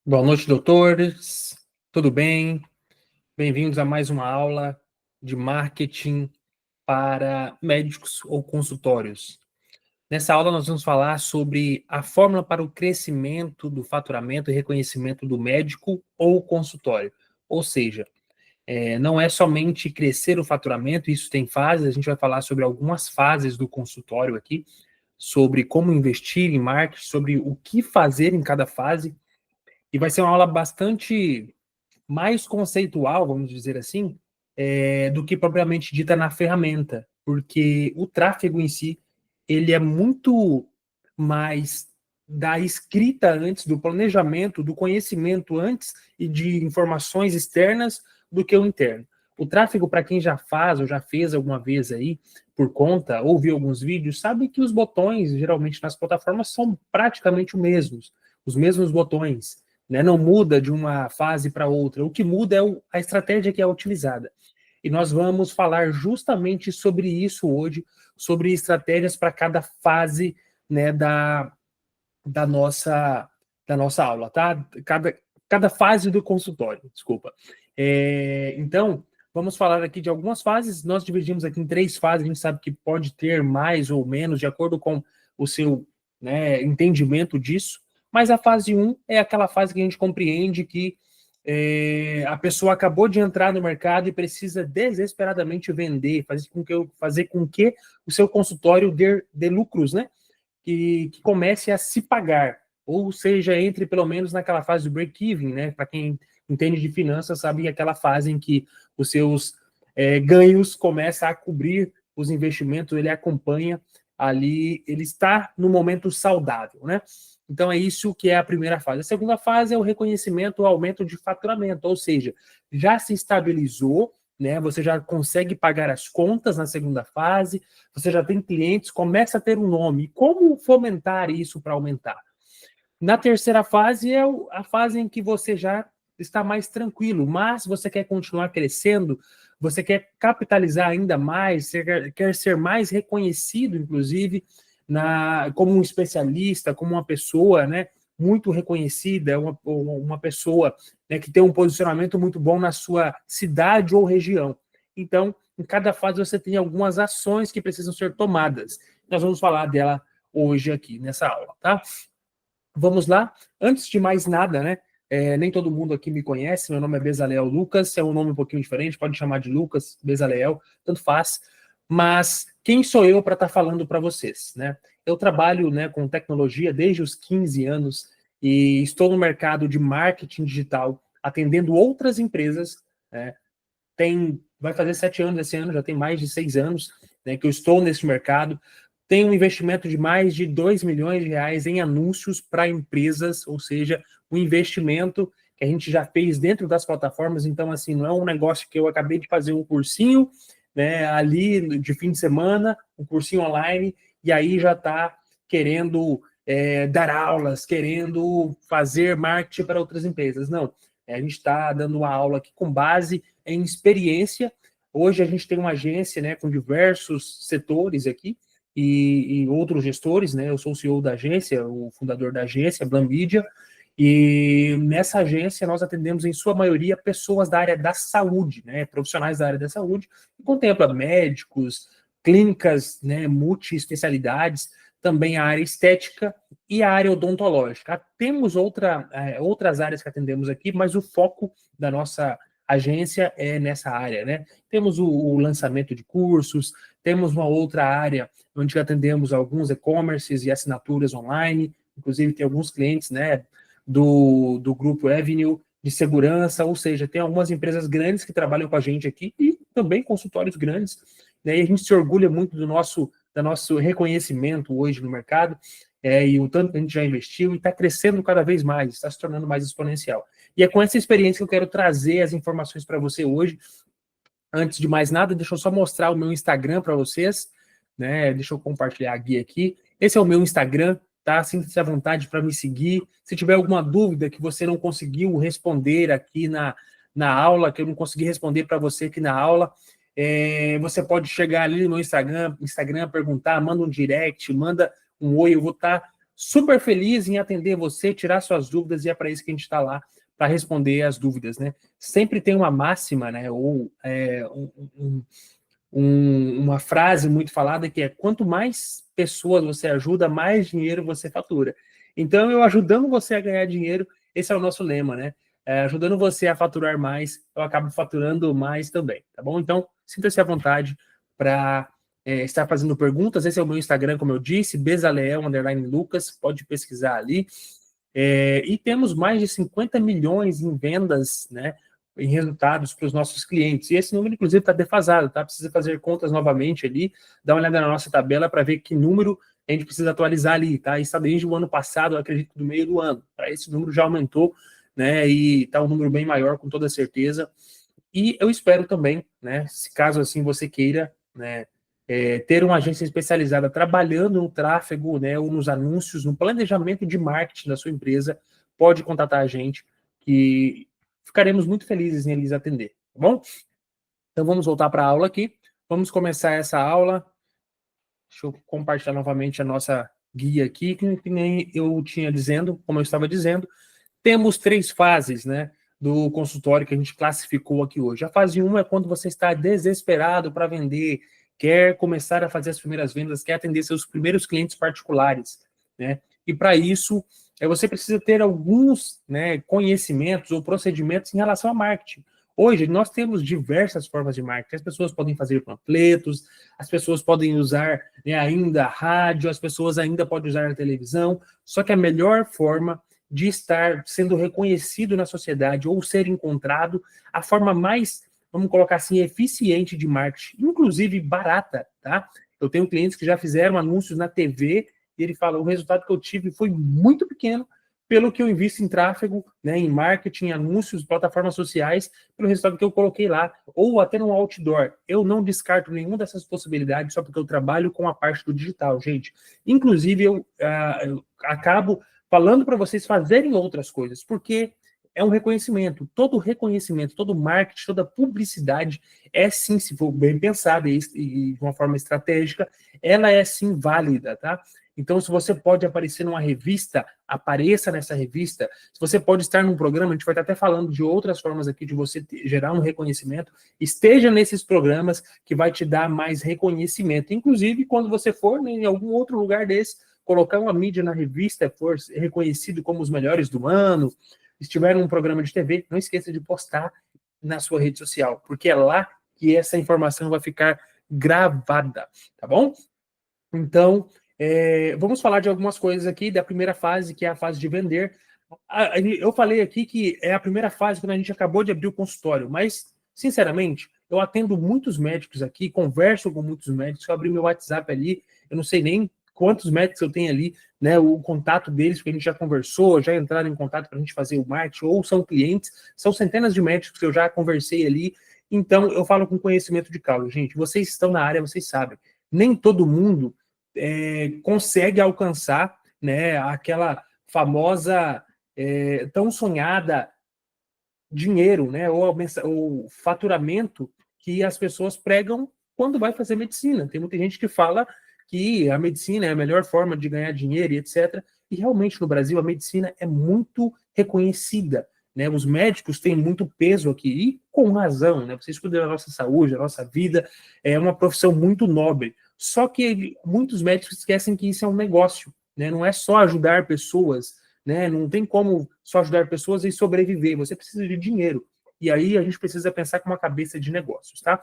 Boa noite, doutores. Tudo bem? Bem-vindos a mais uma aula de marketing para médicos ou consultórios. Nessa aula, nós vamos falar sobre a fórmula para o crescimento do faturamento e reconhecimento do médico ou consultório. Ou seja, não é somente crescer o faturamento, isso tem fases, a gente vai falar sobre algumas fases do consultório aqui, sobre como investir em marketing, sobre o que fazer em cada fase, e vai ser uma aula bastante mais conceitual, vamos dizer assim, do que propriamente dita na ferramenta, porque o tráfego em si, ele é muito mais da escrita antes, do planejamento, do conhecimento antes e de informações externas do que o interno. O tráfego, para quem já faz ou já fez alguma vez aí, por conta, ou viu alguns vídeos, sabe que os botões, geralmente nas plataformas, são praticamente os mesmos botões, né? Não muda de uma fase para outra. O que muda é a estratégia que é utilizada. E nós vamos falar justamente sobre isso hoje, sobre estratégias para cada fase, né, da nossa aula, tá? Cada fase do consultório, desculpa. Então, vamos falar aqui de algumas fases. Nós dividimos aqui em 3 fases. A gente sabe que pode ter mais ou menos, de acordo com o seu, né, entendimento disso. Mas a fase 1 é aquela fase que a gente compreende que a pessoa acabou de entrar no mercado e precisa desesperadamente vender, fazer com que o seu consultório dê lucros, né? Que comece a se pagar, ou seja, entre pelo menos naquela fase do break-even, né? Para quem entende de finanças, sabe que é aquela fase em que os seus ganhos começam a cobrir os investimentos, ele acompanha ali, ele está no momento saudável, né? Então é isso que é a primeira fase. A segunda fase é o reconhecimento, o aumento de faturamento, ou seja, já se estabilizou, né? Você já consegue pagar as contas na segunda fase, você já tem clientes, começa a ter um nome. E como fomentar isso para aumentar? Na terceira fase é a fase em que você já está mais tranquilo, mas você quer continuar crescendo, você quer capitalizar ainda mais, você quer ser mais reconhecido, inclusive, como um especialista, como uma pessoa, né, muito reconhecida, uma pessoa, né, que tem um posicionamento muito bom na sua cidade ou região. Então, em cada fase você tem algumas ações que precisam ser tomadas. Nós vamos falar dela hoje aqui nessa aula, tá? Vamos lá. Antes de mais nada, né? Nem todo mundo aqui me conhece. Meu nome é Bezalel Lucas. É um nome um pouquinho diferente. Pode chamar de Lucas, Bezalel, tanto faz. Mas quem sou eu para estar falando para vocês, né? Eu trabalho, né, com tecnologia desde os 15 anos e estou no mercado de marketing digital, atendendo outras empresas. Né? Vai fazer 7 anos esse ano, já tem mais de 6 anos, né, que eu estou nesse mercado. Tem um investimento de mais de 2 milhões de reais em anúncios para empresas, ou seja, um investimento que a gente já fez dentro das plataformas. Então, assim, não é um negócio que eu acabei de fazer um cursinho, né, ali de fim de semana, um cursinho online, e aí já está querendo dar aulas, querendo fazer marketing para outras empresas. Não, a gente está dando uma aula aqui com base em experiência. Hoje a gente tem uma agência, né, com diversos setores aqui, e outros gestores, né? Eu sou o CEO da agência, o fundador da agência, Blam Media, e nessa agência nós atendemos em sua maioria pessoas da área da saúde, né? Profissionais da área da saúde, que contempla médicos, clínicas, né, multi-especialidades, também a área estética e a área odontológica. Temos outras áreas que atendemos aqui, mas o foco da nossa agência é nessa área, né? Temos o lançamento de cursos, temos uma outra área onde atendemos alguns e-commerces e assinaturas online, inclusive tem alguns clientes, né, do grupo Avenue de segurança, ou seja, tem algumas empresas grandes que trabalham com a gente aqui e também consultórios grandes, né, e a gente se orgulha muito do nosso reconhecimento hoje no mercado, e o tanto que a gente já investiu e está crescendo cada vez mais, está se tornando mais exponencial. E é com essa experiência que eu quero trazer as informações para você hoje. Antes de mais nada, deixa eu só mostrar o meu Instagram para vocês, né? Deixa eu compartilhar a guia aqui. Esse é o meu Instagram, tá? Sinta-se à vontade para me seguir. Se tiver alguma dúvida que você não conseguiu responder aqui na aula, que eu não consegui responder para você aqui na aula, você pode chegar ali no meu Instagram, perguntar, manda um direct, manda um oi, eu vou estar super feliz em atender você, tirar suas dúvidas, e é para isso que a gente está lá, para responder as dúvidas, né? Sempre tem uma máxima, né? Ou uma frase muito falada que é: quanto mais pessoas você ajuda, mais dinheiro você fatura. Então, eu ajudando você a ganhar dinheiro, esse é o nosso lema, né? Ajudando você a faturar mais, eu acabo faturando mais também, tá bom? Então, sinta-se à vontade para estar fazendo perguntas. Esse é o meu Instagram, como eu disse, Bezaleel_Lucas, pode pesquisar ali. E temos mais de 50 milhões em vendas, né, em resultados para os nossos clientes. E esse número, inclusive, está defasado, tá? Precisa fazer contas novamente ali, dar uma olhada na nossa tabela para ver que número a gente precisa atualizar ali, tá? Isso está desde o ano passado, eu acredito, do meio do ano. Tá? Esse número já aumentou, né? E está um número bem maior, com toda certeza. E eu espero também, né, se caso assim você queira, né, ter uma agência especializada trabalhando no tráfego, né, ou nos anúncios, no planejamento de marketing da sua empresa, pode contatar a gente, que ficaremos muito felizes em lhes atender, tá bom? Então vamos voltar para a aula aqui. Vamos começar essa aula. Deixa eu compartilhar novamente a nossa guia aqui, que nem eu tinha dizendo, como eu estava dizendo. Temos 3 fases, né, do consultório que a gente classificou aqui hoje. A fase 1 é quando você está desesperado para vender, quer começar a fazer as primeiras vendas, quer atender seus primeiros clientes particulares, né? E para isso, você precisa ter alguns, né, conhecimentos ou procedimentos em relação a marketing. Hoje, nós temos diversas formas de marketing. As pessoas podem fazer panfletos, as pessoas podem usar, né, ainda a rádio, as pessoas ainda podem usar a televisão, só que a melhor forma de estar sendo reconhecido na sociedade ou ser encontrado, a forma mais, vamos colocar assim, eficiente de marketing, inclusive barata, tá? Eu tenho clientes que já fizeram anúncios na TV e ele fala: o resultado que eu tive foi muito pequeno pelo que eu invisto em tráfego, né, em marketing, anúncios, plataformas sociais, pelo resultado que eu coloquei lá, ou até no outdoor. Eu não descarto nenhuma dessas possibilidades só porque eu trabalho com a parte do digital, gente. Inclusive, eu acabo falando para vocês fazerem outras coisas, porque é um reconhecimento. Todo reconhecimento, todo marketing, toda publicidade é sim, se for bem pensada e de uma forma estratégica, ela é sim válida, tá? Então, se você pode aparecer numa revista, apareça nessa revista. Se você pode estar num programa, a gente vai estar até falando de outras formas aqui de você gerar um reconhecimento, esteja nesses programas que vai te dar mais reconhecimento. Inclusive, quando você for em algum outro lugar desse, colocar uma mídia na revista, for reconhecido como os melhores do ano, estiver num programa de TV, não esqueça de postar na sua rede social, porque é lá que essa informação vai ficar gravada, tá bom? Então, vamos falar de algumas coisas aqui da primeira fase, que é a fase de vender. Eu falei aqui que é a primeira fase quando a gente acabou de abrir o consultório, mas, sinceramente, eu atendo muitos médicos aqui, converso com muitos médicos, eu abri meu WhatsApp ali, eu não sei nem quantos médicos eu tenho ali, né, o contato deles, porque a gente já conversou, já entraram em contato para a gente fazer o marketing, ou são clientes, são centenas de médicos que eu já conversei ali. Então, eu falo com conhecimento de causa. Gente, vocês estão na área, vocês sabem. Nem todo mundo consegue alcançar, né, aquela famosa, tão sonhada dinheiro, né, ou faturamento que as pessoas pregam quando vai fazer medicina. Tem muita gente que fala que a medicina é a melhor forma de ganhar dinheiro e etc. E realmente no Brasil a medicina é muito reconhecida, né? Os médicos têm muito peso aqui, e com razão, né? Vocês cuidam da nossa saúde, da nossa vida, é uma profissão muito nobre. Só que muitos médicos esquecem que isso é um negócio, né? Não é só ajudar pessoas, né? Não tem como só ajudar pessoas e sobreviver, você precisa de dinheiro. E aí a gente precisa pensar com uma cabeça de negócios, tá?